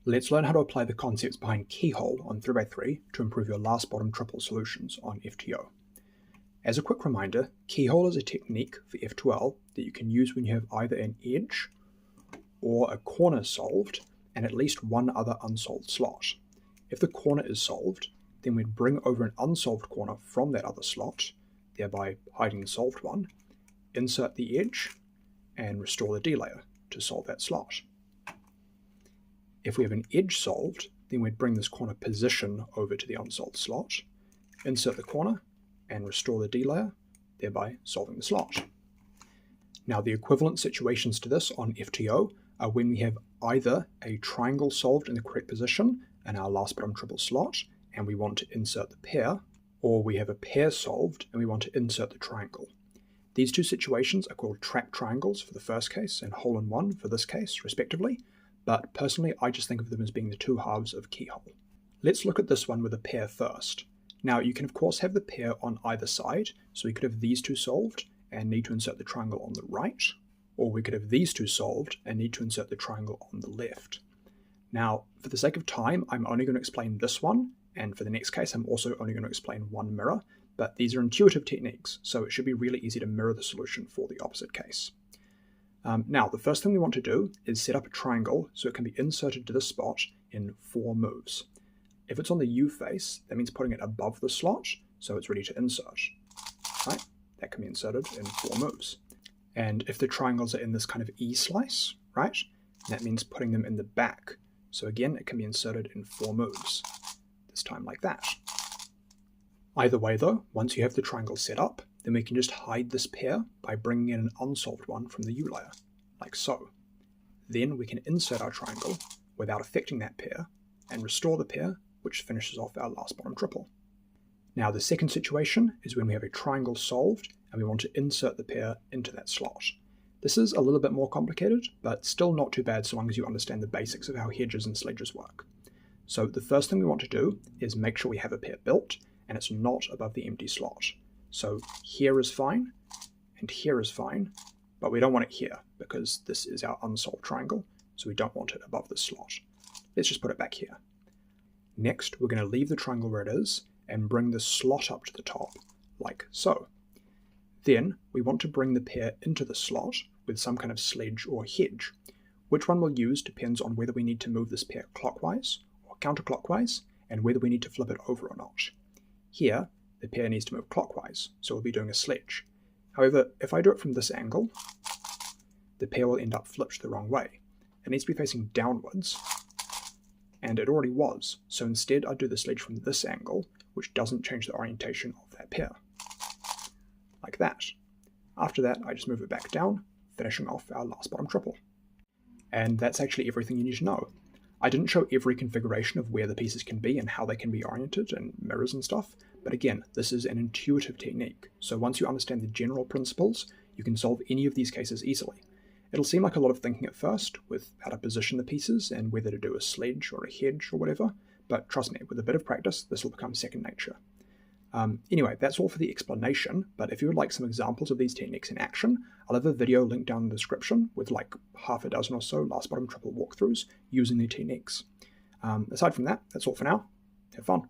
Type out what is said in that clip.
Let's learn how to apply the concepts behind Keyhole on 3x3 to improve your last bottom triple solutions on FTO. As a quick reminder, Keyhole is a technique for F2L that you can use when you have either an edge or a corner solved and at least one other unsolved slot. If the corner is solved, then we'd bring over an unsolved corner from that other slot, thereby hiding the solved one, insert the edge, and restore the D layer to solve that slot. If we have an edge solved, then we'd bring this corner position over to the unsolved slot, insert the corner, and restore the D layer, thereby solving the slot. Now the equivalent situations to this on FTO are when we have either a triangle solved in the correct position in our last bottom triple slot, and we want to insert the pair, or we have a pair solved and we want to insert the triangle. These two situations are called trapped triangles for the first case and hole-in-one for this case, respectively, but personally I just think of them as being the two halves of Keyhole. Let's look at this one with a pair first. Now you can of course have the pair on either side, so we could have these two solved and need to insert the triangle on the right, or we could have these two solved and need to insert the triangle on the left. Now, for the sake of time, I'm only going to explain this one, and for the next case I'm also only going to explain one mirror, but these are intuitive techniques, so it should be really easy to mirror the solution for the opposite case. Now, the first thing we want to do is set up a triangle so it can be inserted to this spot in 4 moves. If it's on the U face, that means putting it above the slot, so it's ready to insert. Right? That can be inserted in 4 moves. And if the triangles are in this kind of E slice, right, that means putting them in the back. So again, it can be inserted in 4 moves, this time like that. Either way though, once you have the triangle set up, then we can just hide this pair by bringing in an unsolved one from the U layer, like so. Then we can insert our triangle without affecting that pair and restore the pair, which finishes off our last bottom triple. Now the second situation is when we have a triangle solved and we want to insert the pair into that slot. This is a little bit more complicated, but still not too bad so long as you understand the basics of how hedges and sledges work. So the first thing we want to do is make sure we have a pair built and it's not above the empty slot. So here is fine, and here is fine, but we don't want it here because this is our unsolved triangle, so we don't want it above the slot. Let's just put it back here. Next, we're going to leave the triangle where it is and bring the slot up to the top, like so. Then we want to bring the pair into the slot with some kind of sledge or hedge. Which one we'll use depends on whether we need to move this pair clockwise or counterclockwise, and whether we need to flip it over or not. Here, the pair needs to move clockwise, so we'll be doing a sledge. However, if I do it from this angle, the pair will end up flipped the wrong way. It needs to be facing downwards, and it already was, so instead I do the sledge from this angle, which doesn't change the orientation of that pair. Like that. After that, I just move it back down, finishing off our last bottom triple. And that's actually everything you need to know. I didn't show every configuration of where the pieces can be and how they can be oriented and mirrors and stuff, but again, this is an intuitive technique, so once you understand the general principles, you can solve any of these cases easily. It'll seem like a lot of thinking at first, with how to position the pieces and whether to do a sledge or a hedge or whatever, but trust me, with a bit of practice, this will become second nature. Anyway, that's all for the explanation, but if you would like some examples of these techniques in action, I'll have a video linked down in the description with like half a dozen or so last bottom triple walkthroughs using the techniques. Aside from that, that's all for now. Have fun.